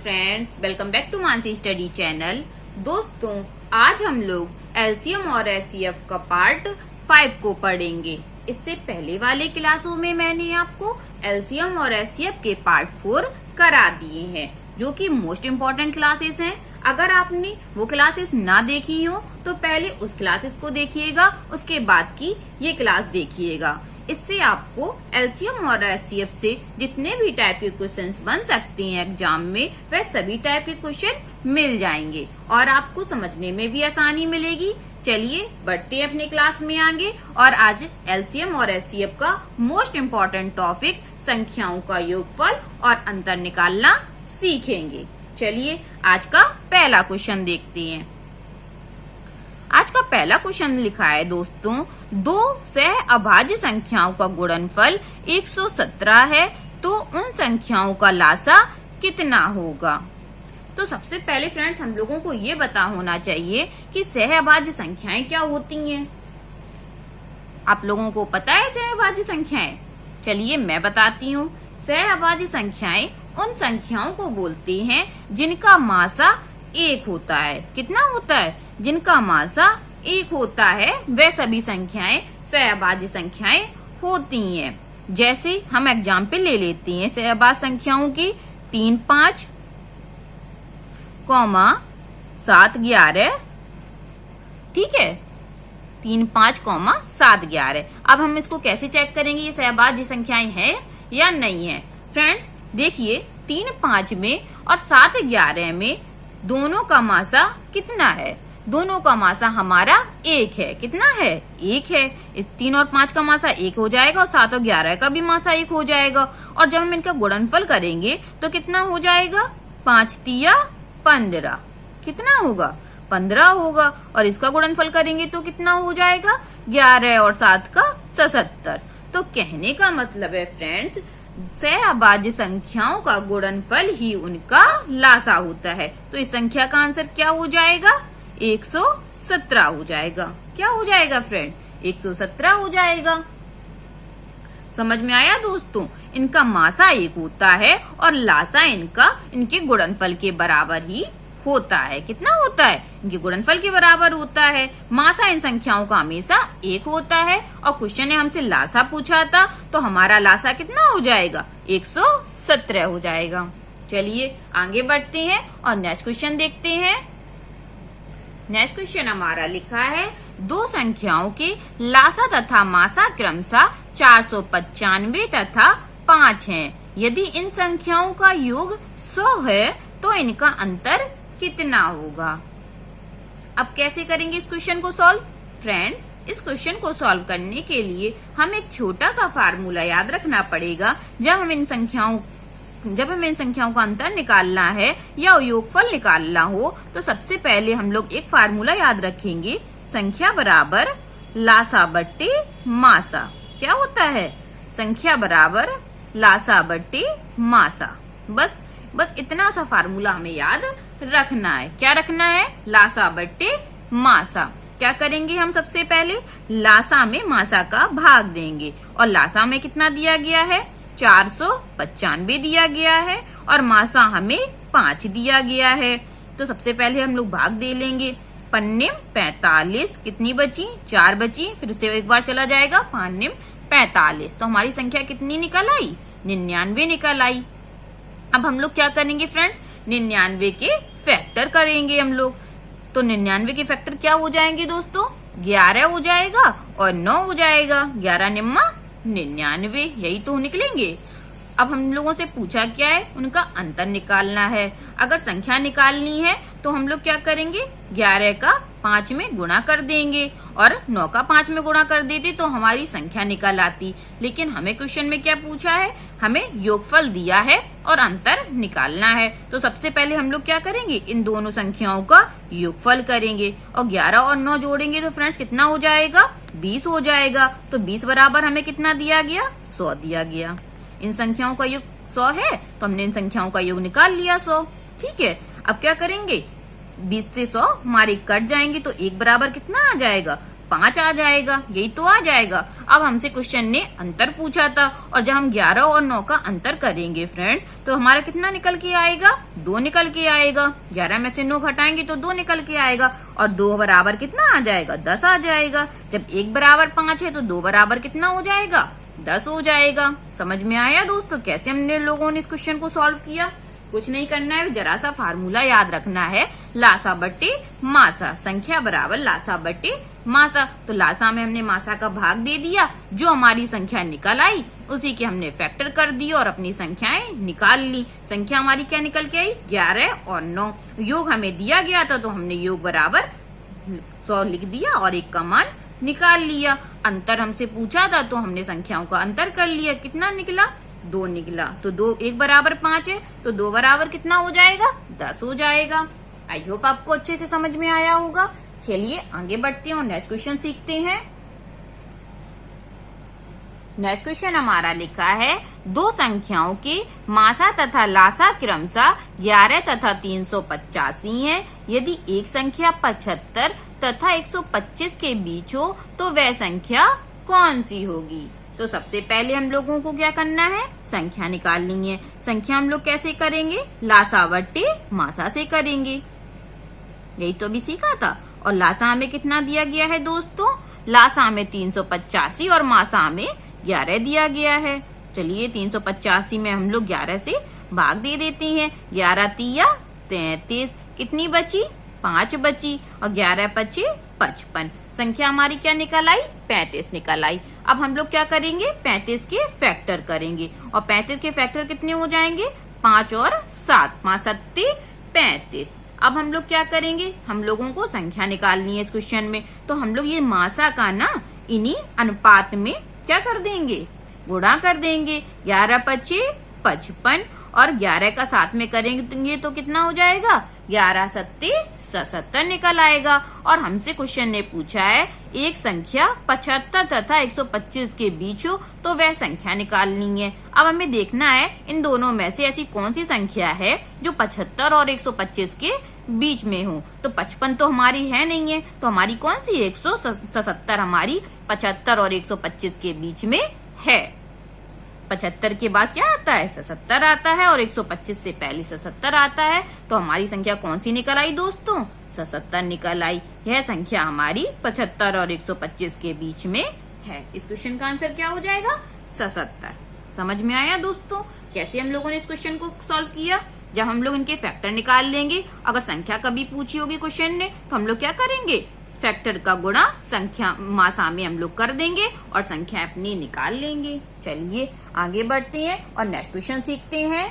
Friends, welcome back to Mansi study channel. दोस्तों, आज हम लोग एलसीएम और एचसीएफ का पार्ट 5 को पढ़ेंगे। इससे पहले वाले क्लासों में मैंने आपको एलसीएम और एचसीएफ के पार्ट 4 करा दिए हैं, जो कि मोस्ट इम्पोर्टेंट क्लासेस हैं। अगर आपने वो क्लासेस ना देखी हो तो पहले उस क्लासेस को देखिएगा, उसके बाद की ये क्लास देखिएगा। इससे आपको एलसीएम और एचसीएफ से जितने भी टाइप के क्वेश्चंस बन सकते हैं एग्जाम में, वह सभी टाइप के क्वेश्चन मिल जाएंगे और आपको समझने में भी आसानी मिलेगी। चलिए बढ़ते हैं अपने क्लास में आगे। और आज एलसीएम और एचसीएफ का मोस्ट इम्पोर्टेंट टॉपिक संख्याओं का योगफल और अंतर निकालना सीखेंगे। चलिए आज का पहला क्वेश्चन देखते हैं। आज का पहला क्वेश्चन लिखा है दोस्तों, दो सह अभाज्य संख्याओं का गुणनफल 117 है, तो उन संख्याओं का लासा कितना होगा। तो सबसे पहले फ्रेंड्स, हम लोगों को ये पता होना चाहिए कि सह अभाज्य संख्याएं क्या होती हैं। आप लोगों को पता है सह अभाज्य संख्याएं? चलिए मैं बताती हूँ। सह अभाज्य संख्याएं उन संख्याओं को बोलते हैं जिनका मासा 1 होता है। कितना होता है? जिनका मासा 1 होता है, वे सभी संख्याएं सहअभाज्य संख्याएं होती हैं। जैसे हम एग्जाम्पल ले लेते हैं सहअभाज्य संख्याओं की 3, 5, 7, 11। ठीक है, 3, 5, 7, 11। अब हम इसको कैसे चेक करेंगे ये सहअभाज्य संख्याएं हैं या नहीं है। फ्रेंड्स देखिए, 3, 5 में और 7, 11 में दोनों का मासा कितना है? दोनों का मासा हमारा 1 है। कितना है? 1 है। इस 3 और 5 का मासा 1 हो जाएगा और 7 और 11 का भी मासा 1 हो जाएगा। और जब हम इनका गुणनफल करेंगे तो कितना हो जाएगा? 5 तिया 15। कितना होगा? 15 होगा। और इसका गुणनफल करेंगे तो कितना हो जाएगा? 11 और 7 का 77। तो कहने का मतलब है फ्रेंड्स, सहअभाज्य संख्याओं का गुणनफल ही उनका लासा होता है। तो इस संख्या का आंसर क्या हो जाएगा? 117 हो जाएगा। क्या हो जाएगा फ्रेंड? 117 हो जाएगा। समझ में आया दोस्तों? इनका मासा 1 होता है और लासा इनके गुणनफल के बराबर ही होता है। कितना होता है? इनके गुणनफल के बराबर होता है। मासा इन संख्याओं का हमेशा 1 होता है। और क्वेश्चन ने हमसे लासा पूछा था, तो हमारा लासा कितना हो जाएगा? 117 हो जाएगा। चलिए आगे बढ़ते हैं और नेक्स्ट क्वेश्चन देखते हैं। नेक्स्ट क्वेश्चन हमारा लिखा है, दो संख्याओं के लासा तथा मासा क्रमशः 495 तथा 5 हैं। यदि इन संख्याओं का योग 100 है तो इनका अंतर कितना होगा। अब कैसे करेंगे इस क्वेश्चन को सॉल्व? फ्रेंड्स, इस क्वेश्चन को सॉल्व करने के लिए हम एक छोटा सा फार्मूला याद रखना पड़ेगा। जब हमें इन संख्याओं का अंतर निकालना है या योगफल निकालना हो, तो सबसे पहले हम लोग एक फार्मूला याद रखेंगे, संख्या बराबर लासा बट्टे मासा। क्या होता है? संख्या बराबर लासा बट्टे मासा। बस इतना सा फार्मूला हमें याद रखना है। क्या रखना है? लासा बट्टे मासा। क्या करेंगे हम? सबसे पहले लासा में मासा का भाग देंगे और लासा में कितना दिया गया है? 495 दिया गया है और मासा हमें 5 दिया गया है। तो सबसे पहले हम लोग भाग दे लेंगे। 5 45, कितनी बची? 4 बची। फिर उससे एक बार चला जाएगा, 5 45। तो हमारी संख्या कितनी निकल आई? 99 निकल आई। अब हम लोग क्या करेंगे फ्रेंड्स? 99 के फैक्टर करेंगे हम लोग। तो 99 के फैक्टर क्या हो जाएंगे दोस्तों? 11 हो जाएगा और 9 हो जाएगा। 11 निम्मा 99, यही तो निकलेंगे। अब हम लोगों से पूछा क्या है? उनका अंतर निकालना है। अगर संख्या निकालनी है तो हम लोग क्या करेंगे? 11 का 5 में गुणा कर देंगे और 9 का 5 में गुणा कर देते तो हमारी संख्या निकल आती। लेकिन हमें क्वेश्चन में क्या पूछा है? हमें योगफल दिया है और अंतर निकालना है। तो सबसे पहले हम लोग क्या करेंगे? इन दोनों संख्याओं का योगफल करेंगे और 11 और 9 जोड़ेंगे तो फ्रेंड्स कितना हो जाएगा? 20 हो जाएगा। तो 20 बराबर हमें कितना दिया गया? 100 दिया गया। इन संख्याओं का योग 100 है तो हमने इन संख्याओं का योग निकाल लिया 100। ठीक है, अब क्या करेंगे? 20 से 100 हमारे कट जाएंगे तो 1 बराबर कितना आ जाएगा? 5 आ जाएगा, यही तो आ जाएगा। अब हमसे क्वेश्चन ने अंतर पूछा था और जब हम 11 और 9 का अंतर करेंगे फ्रेंड्स तो हमारा कितना निकल के आएगा? 2 निकल के आएगा। 11 में से 9 घटाएंगे तो 2 निकल के आएगा और 2 बराबर कितना आ जाएगा? 10 आ जाएगा। जब 1 बराबर 5 है तो 2 बराबर कितना हो जाएगा? 10 हो जाएगा। समझ में आया दोस्तों कैसे हमने लोगों ने इस क्वेश्चन को सॉल्व किया? कुछ नहीं करना है, जरा सा फार्मूला याद रखना है, लासा बट्टे मासा, संख्या बराबर लासा बट्टे मासा। तो लासा में हमने मासा का भाग दे दिया, जो हमारी संख्या निकल आई उसी के हमने फैक्टर कर दिया और अपनी संख्याएं निकाल ली। संख्या हमारी क्या निकल के आई? 11 और 9। योग हमें दिया गया था तो हमने योग बराबर 100 लिख दिया और 1 का मान निकाल लिया। अंतर हमसे पूछा था तो हमने संख्याओं का अंतर कर लिया। कितना निकला? 2 निकला। तो 2 1 बराबर 5 है तो 2 बराबर कितना हो जाएगा? 10 हो जाएगा। आई होप आपको अच्छे से समझ में आया होगा। चलिए आगे बढ़ते हैं और नेक्स्ट क्वेश्चन सीखते हैं। नेक्स्ट क्वेश्चन हमारा लिखा है, दो संख्याओं के मासा तथा लासा क्रमशः 11 तथा 385 है। यदि एक संख्या 75 तथा 125 के बीच हो तो वह संख्या कौन सी होगी? तो सबसे पहले हम लोगों को क्या करना है? संख्या निकालनी है। संख्या हम लोग कैसे करेंगे? लासा बट्टे मासा से करेंगे, यही तो अभी सीखा था। और लासा हमें कितना दिया गया है दोस्तों? लासा हमें 385 और मासा हमें 11 दिया गया है। चलिए 385 में हम लोग 11 से भाग दे देते हैं। 11 तिया 33, कितनी बची? 5 बची और 11 पचे 55। संख्या हमारी क्या निकल आई? 35 निकल आई। अब हम लोग क्या करेंगे? 35 के फैक्टर करेंगे और 35 के फैक्टर कितने हो जाएंगे? 5 और 7, 5 सत्ते 35। अब हम लोग क्या करेंगे? हम लोगों को संख्या निकालनी है इस क्वेश्चन में, तो हम लोग ये मासा का ना इन्हीं अनुपात में क्या कर देंगे? गुणा कर देंगे। 11 पचे 55 और 11 का साथ में करेंगे तो कितना हो जाएगा? 11 सत्ते 77 निकल आएगा। और हमसे क्वेश्चन ने पूछा है एक संख्या 75 तथा 125 के बीच हो तो वह संख्या निकालनी है। अब हमें देखना है इन दोनों में से ऐसी कौन सी संख्या है जो 75 और 125 के बीच में हो। तो 55 तो हमारी है नहीं है, तो हमारी कौन सी? 177 हमारी 75 और 125 के बीच में है। 75 के बाद क्या आता है? 77 आता है और 125 से पहले 77 आता है। तो हमारी संख्या कौन सी निकल आई दोस्तों? 77 निकल आई। यह संख्या हमारी 75 और 125 के बीच में है। इस क्वेश्चन का आंसर क्या हो जाएगा? 77। समझ में आया दोस्तों कैसे हम लोगों ने इस क्वेश्चन को सॉल्व किया? जब हम लोग इनके फैक्टर निकाल लेंगे, अगर संख्या कभी पूछी होगी क्वेश्चन ने तो हम लोग क्या करेंगे? फैक्टर का गुणा संख्या मासा में हम लोग कर देंगे और संख्या अपनी निकाल लेंगे। चलिए आगे बढ़ते हैं और नेक्स्ट क्वेश्चन सीखते हैं।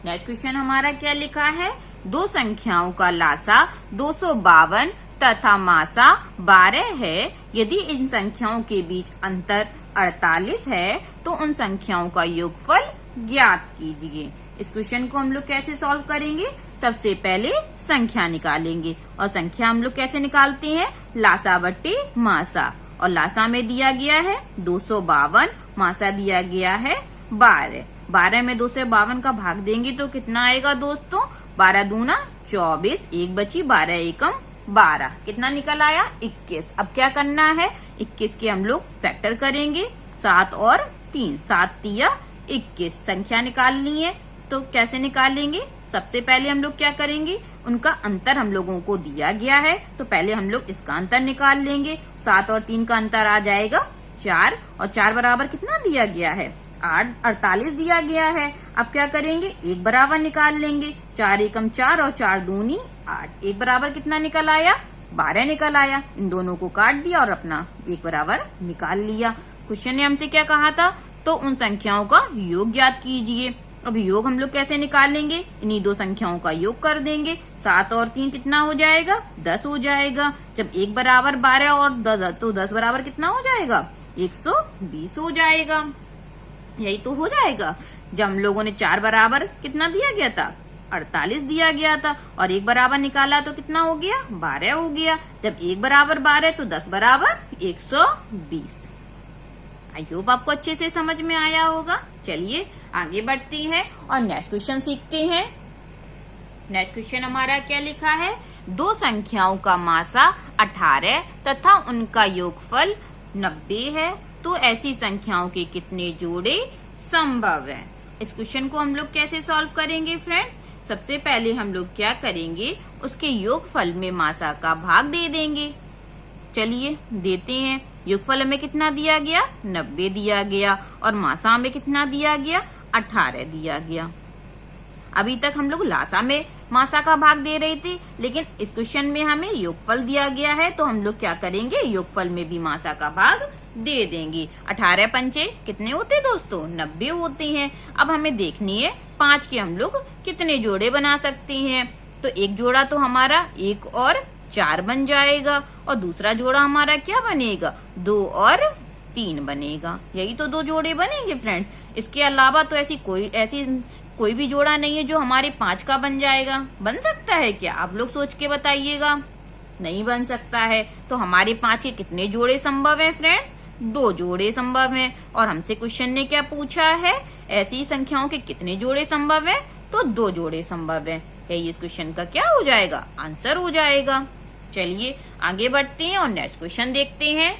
नेक्स्ट क्वेश्चन हमारा क्या लिखा है? दो संख्याओं का लासा 252 तथा मासा 12 है। यदि इन संख्याओं के बीच अंतर 48 है तो उन संख्याओं का योगफल ज्ञात कीजिए। इस क्वेश्चन को हम लोग कैसे सॉल्व करेंगे? सबसे पहले संख्या निकालेंगे और संख्या हम लोग कैसे निकालते हैं? लासा बट्टे मासा। और लासा में दिया गया है 252, मासा दिया गया है 12। 12 में 252 का भाग देंगे तो कितना आएगा दोस्तों? 12 दूना 24, 1 बची, 12 एकम 12, कितना निकल आया? 21। अब क्या करना है? 21 के हम लोग फैक्टर करेंगे। 7 और 3, 7 तिया 21। संख्या निकालनी है तो कैसे निकालेंगे? सबसे पहले हम लोग क्या करेंगे? उनका अंतर हम लोगों को दिया गया है तो पहले हम लोग इसका अंतर निकाल लेंगे। 7 और 3 का अंतर आ जाएगा 4 और 4 बराबर कितना दिया गया है? 48 दिया गया है। अब क्या करेंगे? 1 बराबर निकाल लेंगे। 4 एकम 4 और 4 दूनी 8। 1 बराबर कितना निकल आया? 12 निकल आया। इन दोनों को काट दिया और अपना 1 बराबर निकाल लिया। क्वेश्चन ने हमसे क्या कहा था? तो उन संख्याओं का योग ज्ञात कीजिए। अब योग हम लोग कैसे निकालेंगे? इन्हीं दो संख्याओं का योग कर देंगे। 7 और 3 कितना हो जाएगा? 10 हो जाएगा। जब 1 बराबर 12 और 10 तो 10 बराबर कितना हो जाएगा? 120 हो जाएगा। यही तो हो जाएगा। जब हम लोगों ने 4 बराबर कितना दिया गया था? 48 दिया गया था और 1 बराबर निकाला तो कितना हो गया? 12 हो गया। जब 1 बराबर 12 तो 10 बराबर 120। आई होप आपको अच्छे से समझ में आया होगा। चलिए आगे बढ़ते हैं और नेक्स्ट क्वेश्चन सीखते हैं। नेक्स्ट क्वेश्चन हमारा क्या लिखा है? दो संख्याओं का मासा 18 तथा उनका योगफल 90 है, तो ऐसी संख्याओं के कितने जोड़े संभव हैं? इस क्वेश्चन को हम लोग कैसे सॉल्व करेंगे फ्रेंड्स? सबसे पहले हम लोग क्या करेंगे, उसके योगफल में मासा का भाग दे देंगे। चलिए देते हैं। योगफल में कितना दिया गया? 90 दिया गया, और मासा में कितना दिया गया? 18 दिया गया। अभी तक हम लोग लासा में मासा का भाग दे रहे थे, लेकिन इस क्वेश्चन में हमें योगफल दिया गया है, तो हम लोग क्या करेंगे, योगफल में भी मासा का भाग दे देंगे। 18 पंचे कितने होते दोस्तों? 90 होते हैं। अब हमें देखनी है 5 के हम लोग कितने जोड़े बना सकते हैं। तो एक जोड़ा तो हमारा 1 और 4 बन जाएगा, और दूसरा जोड़ा हमारा क्या बनेगा? 2 और 3 बनेगा। यही तो 2 जोड़े बनेंगे फ्रेंड्स। इसके अलावा तो ऐसी कोई भी जोड़ा नहीं है जो हमारे 5 का बन जाएगा। बन सकता है क्या? आप लोग सोच के बताइएगा। नहीं बन सकता है। तो हमारे 5 के कितने जोड़े संभव है फ्रेंड्स? 2 जोड़े संभव है। और हमसे क्वेश्चन ने क्या पूछा है, ऐसी संख्याओं के कितने जोड़े संभव है? तो 2 जोड़े संभव है। यही इस क्वेश्चन का क्या हो जाएगा? आंसर हो जाएगा। चलिए आगे बढ़ते हैं और नेक्स्ट क्वेश्चन देखते हैं।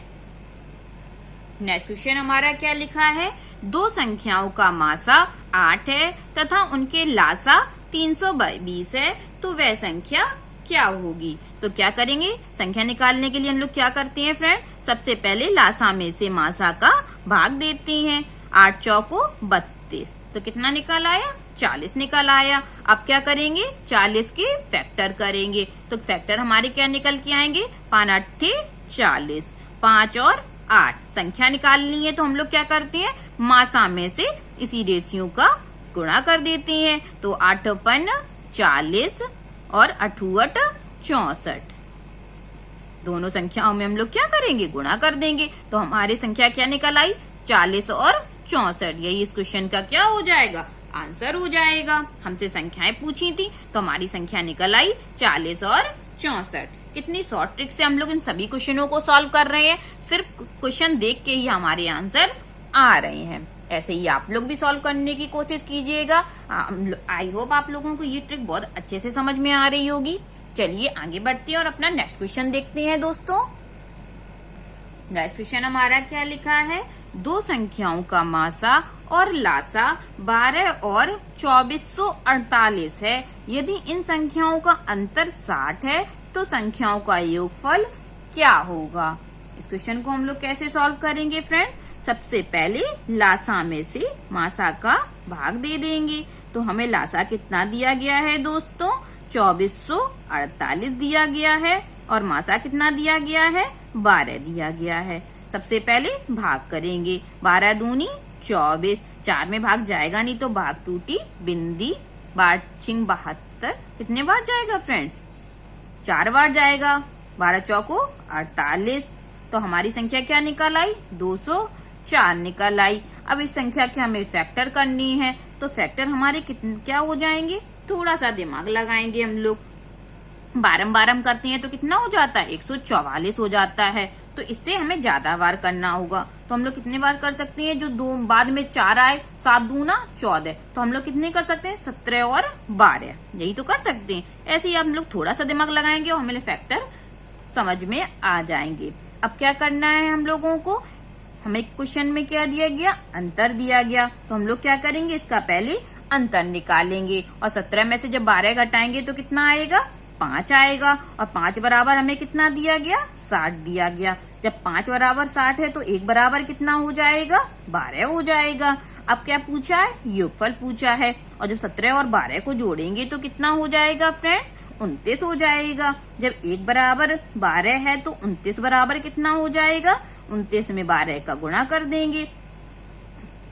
नेक्स्ट क्वेश्चन हमारा क्या लिखा है, 2 संख्याओं का मासा 8 है तथा उनके लासा 322 है, तो वह संख्या क्या होगी? तो क्या करेंगे, संख्या निकालने के लिए हम लोग क्या करते हैं फ्रेंड, सबसे पहले लासा में से मासा का भाग देते हैं। 8 चौको 32, तो कितना निकल आया? 40 निकल आया। अब क्या करेंगे, 40 के फैक्टर करेंगे, तो फैक्टर हमारे क्या निकल के आएंगे, 5 8 40, 5 और 8 संख्या निकालनी है, तो हम लोग क्या करते हैं, मासा में से इसी रेशियो का गुणा कर देते हैं। तो 8 5 40 और 8 8 64, दोनों संख्याओं में हम लोग क्या करेंगे, गुणा कर देंगे। तो हमारी संख्या क्या निकल आई, 40 और 64। यही इस क्वेश्चन का क्या हो जाएगा, आंसर हो जाएगा। हमसे संख्याएं पूछी थी तो हमारी संख्या निकल आई 40 और 64। कितनी शॉर्ट ट्रिक से हम लोग इन सभी क्वेश्चनों को सॉल्व कर रहे हैं, सिर्फ क्वेश्चन देख के ही हमारे आंसर आ रहे हैं। ऐसे ही आप लोग भी सॉल्व करने की कोशिश कीजिएगा। आई होप आप लोगों को ये ट्रिक बहुत अच्छे से समझ में आ रही होगी। चलिए आगे बढ़ते हैं और अपना नेक्स्ट क्वेश्चन देखते हैं दोस्तों। नेक्स्ट क्वेश्चन हमारा क्या लिखा है, 2 संख्याओं का मासा और लासा 12 और 2448 है। यदि इन संख्याओं का अंतर 60 है तो संख्याओं का योगफल क्या होगा? इस क्वेश्चन को हम लोग कैसे सॉल्व करेंगे फ्रेंड, सबसे पहले लासा में से मासा का भाग दे देंगे। तो हमें लासा कितना दिया गया है दोस्तों, 2448 दिया गया है, और मासा कितना दिया गया है, 12 दिया गया है। सबसे पहले भाग करेंगे, 12 दूनी 24, 4 में भाग जाएगा नहीं तो भाग टूटी बिंदी, 12 छिंग 72, कितने बार जाएगा फ्रेंड्स, 4 बार जाएगा। 12 चौको 48, तो हमारी संख्या क्या निकल आई, 204 निकल आई। अब इस संख्या के हमें फैक्टर करनी है, तो फैक्टर हमारे कितने क्या हो जाएंगे, थोड़ा सा दिमाग लगाएंगे हम लोग। बारम करते हैं तो कितना हो जाता है, 144 हो जाता है। तो इससे हमें ज्यादा बार करना होगा, तो हम लोग कितने बार कर सकते हैं, जो 2 बाद में 4 आए, 7 दूना 14, तो हम लोग कितने कर सकते हैं, 17 और 12, यही तो कर सकते हैं। ऐसे ही हम लोग थोड़ा सा दिमाग लगाएंगे और हमें फैक्टर समझ में आ जाएंगे। अब क्या करना है हम लोगों को, हमें क्वेश्चन में क्या दिया गया, अंतर दिया गया, तो हम लोग क्या करेंगे, इसका पहले अंतर निकालेंगे, और 17 में से जब 12 घटाएंगे तो कितना आएगा, 5 आएगा। और 5 बराबर हमें कितना दिया गया, 60 दिया गया। जब 5 बराबर 60 है तो 1 बराबर कितना हो जाएगा, 12 हो जाएगा। अब क्या पूछा है, योगफल पूछा है, और जब 17 और 12 को जोड़ेंगे तो कितना हो जाएगा फ्रेंड्स, 29 हो जाएगा। जब 1 बराबर 12 है तो 29 बराबर कितना हो जाएगा, 29 में 12 का गुणा कर देंगे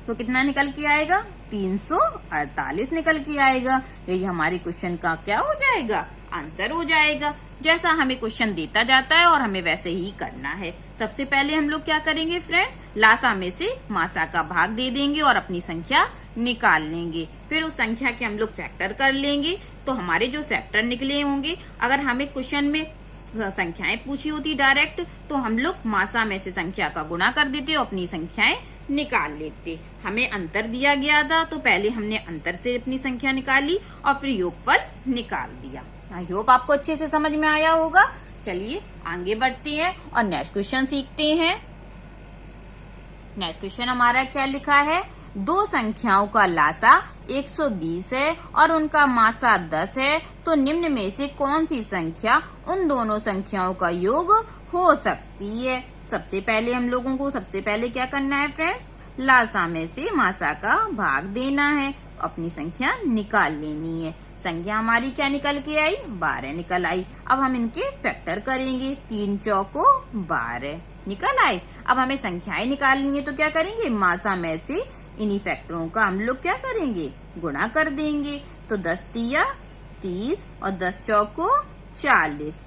तो कितना निकल के आएगा, 348 निकल के आएगा। यही हमारे क्वेश्चन का क्या हो जाएगा, आंसर हो जाएगा। जैसा हमें क्वेश्चन देता जाता है और हमें वैसे ही करना है। सबसे पहले हम लोग क्या करेंगे फ्रेंड्स, लासा में से मासा का भाग दे देंगे और अपनी संख्या निकाल लेंगे। फिर उस संख्या के हम लोग फैक्टर कर लेंगे, तो हमारे जो फैक्टर निकले होंगे, अगर हमें क्वेश्चन में संख्याएं पूछी होती डायरेक्ट, तो हम लोग मासा में से संख्या का गुणा कर देते और अपनी संख्याएं निकाल लेते। हमें अंतर दिया गया था तो पहले हमने अंतर से अपनी संख्या निकाली और फिर योगफल निकाल दिया। आई होप आपको अच्छे से समझ में आया होगा। चलिए आगे बढ़ते हैं और नेक्स्ट क्वेश्चन सीखते हैं। नेक्स्ट क्वेश्चन हमारा क्या लिखा है, दो संख्याओं का लासा 120 है और उनका मासा 10 है, तो निम्न में से कौन सी संख्या उन दोनों संख्याओं का योग हो सकती है। सबसे पहले हम लोगों को क्या करना है फ्रेंड्स, लासा में से मासा का भाग देना है, अपनी संख्या निकाल लेनी है। संख्या हमारी क्या निकल के आई, 12 निकल आई। अब हम इनके फैक्टर करेंगे, 3 चौको 12 निकल आए। अब हमें संख्याएं निकालनी है तो क्या करेंगे, मासा में से इन्हीं फैक्टरों का हम लोग क्या करेंगे, गुणा कर देंगे। तो 10 तिया 30 और 10 चौको 40।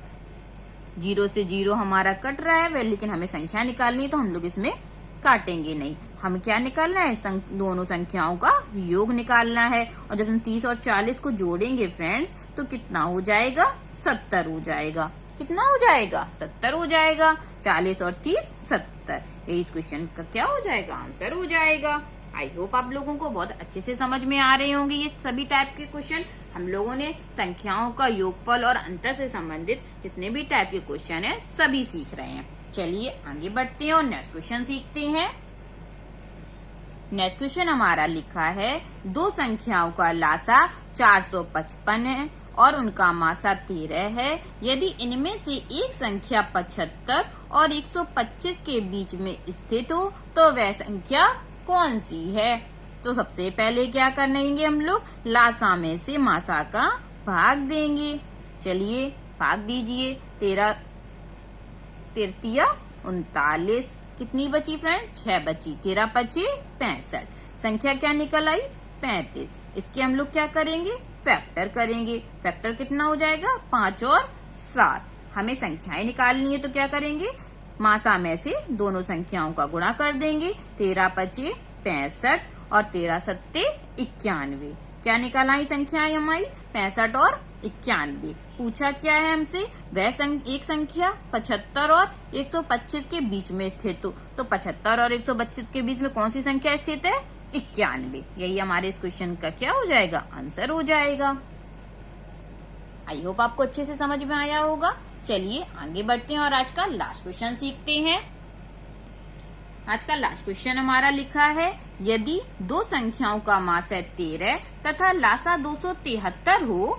0 से 0 हमारा कट रहा है, लेकिन हमें संख्या निकालनी है तो हम लोग इसमें काटेंगे नहीं। हम क्या निकालना है, दोनों संख्याओं का योग निकालना है। और जब हम 30 और 40 को जोड़ेंगे फ्रेंड्स तो कितना हो जाएगा, 70 हो जाएगा। कितना हो जाएगा, 70 हो जाएगा। 40 और 30 70, ये इस क्वेश्चन का क्या हो जाएगा, आंसर हो जाएगा। आई होप आप लोगों को बहुत अच्छे से समझ में आ रहे होंगे ये सभी टाइप के क्वेश्चन। हम लोगों ने संख्याओं का योगफल और अंतर से संबंधित जितने भी टाइप के क्वेश्चन है सभी सीख रहे हैं। चलिए आगे बढ़ते हैं और नेक्स्ट क्वेश्चन सीखते हैं। नेक्स्ट क्वेश्चन हमारा लिखा है, दो संख्याओं का लासा 455 है और उनका मासा 13 है। यदि इनमें से एक संख्या 75 और 125 के बीच में स्थित हो तो वह संख्या कौन सी है। तो सबसे पहले क्या करेंगे हम लोग, लासा में से मासा का भाग देंगे। चलिए भाग दीजिए, 13 तिया 39, कितनी बची फ्रेंड, 6 बची। 13 बची 65, संख्या क्या निकल आई, 35। इसके हम लोग क्या करेंगे, फैक्टर करेंगे। फैक्टर कितना हो जाएगा, 5 और 7। हमें संख्याएं निकालनी है तो क्या करेंगे, मासा में से दोनों संख्याओं का गुणा कर देंगे। 13 पचे 65 और 13 सत्ते 91। क्या निकाल आई संख्याएं हमारी, 65 और 91। पूछा क्या है हमसे, वह एक संख्या 75 और 125 के बीच में स्थित हो। तो 75 और 125 के बीच में कौन सी संख्या स्थित है, 91। यही हमारे इस क्वेश्चन का क्या हो जाएगा, आंसर हो जाएगा। आई होप आपको अच्छे से समझ में आया होगा। चलिए आगे बढ़ते हैं और आज का लास्ट क्वेश्चन सीखते हैं। आज का लास्ट क्वेश्चन हमारा लिखा है, यदि दो संख्याओं का मासा 13 तथा लासा 273 हो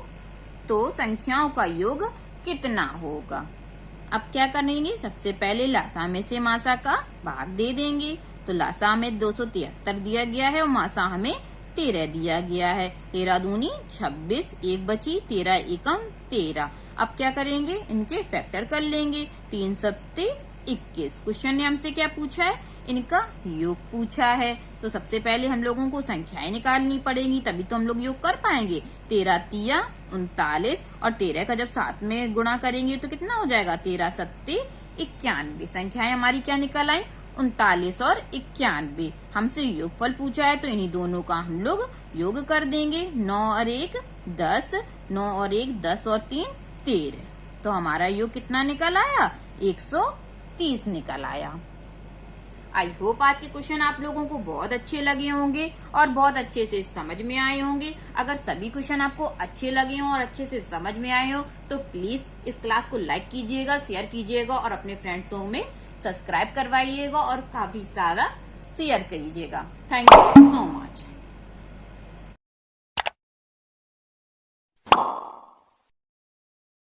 तो संख्याओं का योग कितना होगा। अब क्या करेंगे, सबसे पहले लासा में से मासा का भाग दे देंगे। तो लासा में 273 दिया गया है और मासा हमें 13 दिया गया है। 13 दूनी 26, 1 बची, 13 एकम 13। अब क्या करेंगे, इनके फैक्टर कर लेंगे। 3 सत्ते 21। क्वेश्चन ने हमसे क्या पूछा है, इनका योग पूछा है। तो सबसे पहले हम लोगों को संख्याएं निकालनी पड़ेगी, तभी तो हम लोग योग कर पाएंगे। 13 तिया 39 और 13 का जब साथ में गुणा करेंगे तो कितना हो जाएगा, 13 सत्ते 91। संख्याएं हमारी क्या निकल आई, 39 और 91। हमसे योगफल पूछा है तो इन्हीं दोनों का हम लोग योग कर देंगे। 9 और 1 10, 9 और 1 10 और 3 13। तो हमारा योग कितना निकल आया, 130 निकल आया। आई होप आज के क्वेश्चन आप लोगों को बहुत अच्छे लगे होंगे और बहुत अच्छे से समझ में आए होंगे। अगर सभी क्वेश्चन आपको अच्छे लगे हों और अच्छे से समझ में आए हो तो प्लीज इस क्लास को लाइक कीजिएगा, शेयर कीजिएगा और अपने फ्रेंड्सों में सब्सक्राइब करवाइएगा और काफी सारा शेयर करिएगा। Thank you so much.